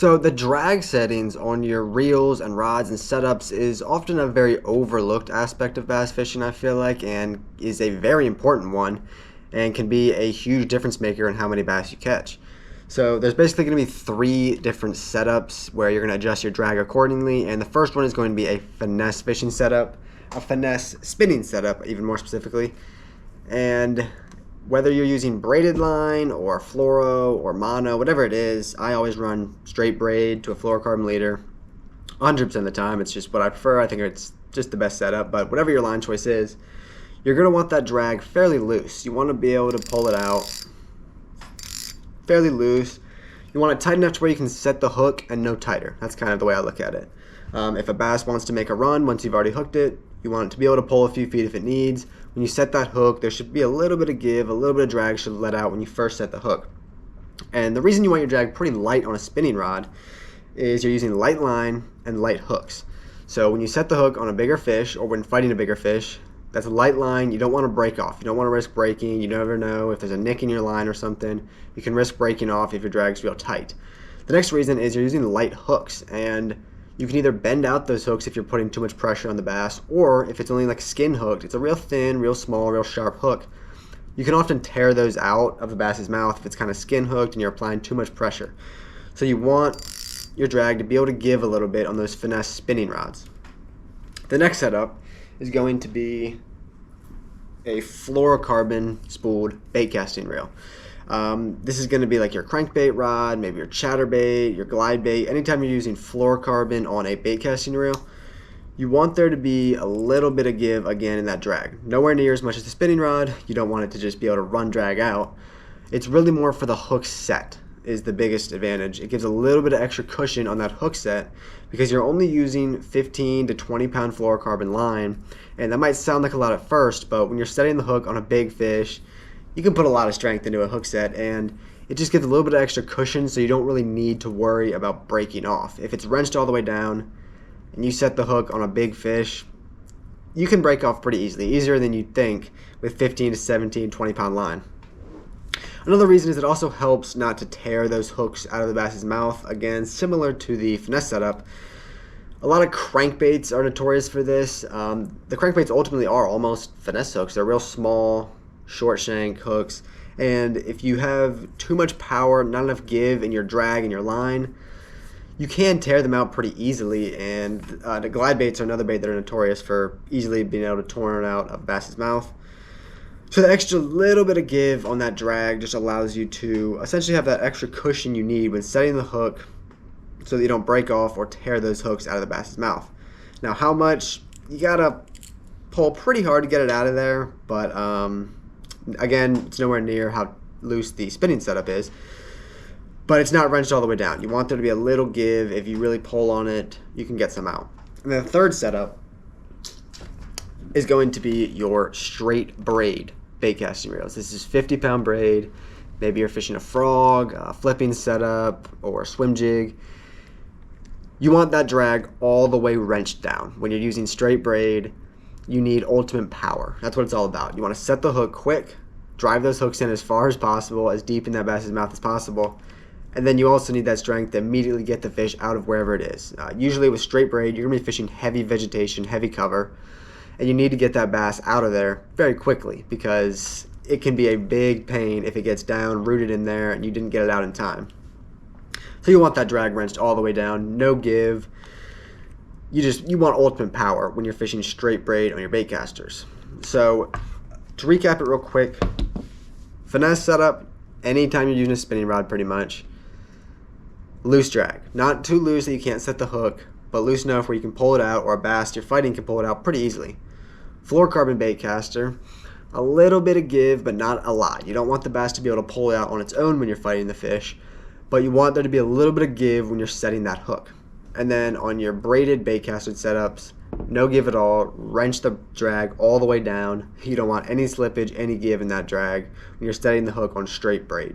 So the drag settings on your reels and rods and setups is often a very overlooked aspect of bass fishing, I feel like, and is a very important one and can be a huge difference maker in how many bass you catch. So there's basically going to be three different setups where you're going to adjust your drag accordingly, and the first one is going to be a finesse fishing setup, a finesse spinning setup even more specifically. And whether you're using braided line or fluoro or mono, whatever it is, I always run straight braid to a fluorocarbon leader 100% of the time. It's just what I prefer. I think it's just the best setup, but whatever your line choice is, you're going to want that drag fairly loose. You want to be able to pull it out fairly loose. You want it tight enough to where you can set the hook and no tighter. That's kind of the way I look at it. If a bass wants to make a run once you've already hooked it, you want it to be able to pull a few feet if it needs. When you set that hook, there should be a little bit of give, a little bit of drag should let out when you first set the hook. And the reason you want your drag pretty light on a spinning rod is you're using light line and light hooks. So when you set the hook on a bigger fish or when fighting a bigger fish, that's a light line. You don't want to break off. You don't want to risk breaking. You never know if there's a nick in your line or something. You can risk breaking off if your drag's real tight. The next reason is you're using light hooks, and you can either bend out those hooks if you're putting too much pressure on the bass, or if it's only like skin hooked, it's a real thin, real small, real sharp hook. You can often tear those out of the bass's mouth if it's kind of skin hooked and you're applying too much pressure. So you want your drag to be able to give a little bit on those finesse spinning rods. The next setup is going to be a fluorocarbon spooled bait casting reel. This is going to be like your crankbait rod, maybe your chatterbait, your glide bait. Anytime you're using fluorocarbon on a bait casting reel, you want there to be a little bit of give again in that drag. Nowhere near as much as the spinning rod. You don't want it to just be able to run drag out. It's really more for the hook set is the biggest advantage. It gives a little bit of extra cushion on that hook set because you're only using 15 to 20 pound fluorocarbon line, and that might sound like a lot at first, but when you're setting the hook on a big fish, you can put a lot of strength into a hook set, and it just gives a little bit of extra cushion so you don't really need to worry about breaking off. If it's wrenched all the way down and you set the hook on a big fish, you can break off pretty easily, easier than you'd think with 15 to 17, 20 pound line. Another reason is it also helps not to tear those hooks out of the bass's mouth. Again, similar to the finesse setup, a lot of crankbaits are notorious for this. The crankbaits ultimately are almost finesse hooks. They're real small, short shank hooks, and if you have too much power, not enough give in your drag and your line, you can tear them out pretty easily. And the glide baits are another bait that are notorious for easily being able to torn out of a bass's mouth. So the extra little bit of give on that drag just allows you to essentially have that extra cushion you need when setting the hook so that you don't break off or tear those hooks out of the bass's mouth. Now, how much? You gotta pull pretty hard to get it out of there, but again, it's nowhere near how loose the spinning setup is, but it's not wrenched all the way down. You want there to be a little give. If you really pull on it, you can get some out. And then the third setup is going to be your straight braid bait casting reels. This is 50-pound braid. Maybe you're fishing a frog, a flipping setup, or a swim jig. You want that drag all the way wrenched down. When you're using straight braid, you need ultimate power. That's what it's all about. You want to set the hook quick, drive those hooks in as far as possible, as deep in that bass's mouth as possible, and then you also need that strength to immediately get the fish out of wherever it is. Usually with straight braid, you're going to be fishing heavy vegetation, heavy cover, and you need to get that bass out of there very quickly because it can be a big pain if it gets down, rooted in there, and you didn't get it out in time. So you want that drag wrenched all the way down, no give. You want ultimate power when you're fishing straight braid on your bait casters. So to recap it real quick, finesse setup, anytime you're using a spinning rod pretty much. Loose drag, not too loose that you can't set the hook, but loose enough where you can pull it out, or a bass you're fighting can pull it out pretty easily. Fluorocarbon bait caster, a little bit of give, but not a lot. You don't want the bass to be able to pull it out on its own when you're fighting the fish, but you want there to be a little bit of give when you're setting that hook. And then on your braided bait casted setups, no give at all, wrench the drag all the way down. You don't want any slippage, any give in that drag when you're setting the hook on straight braid.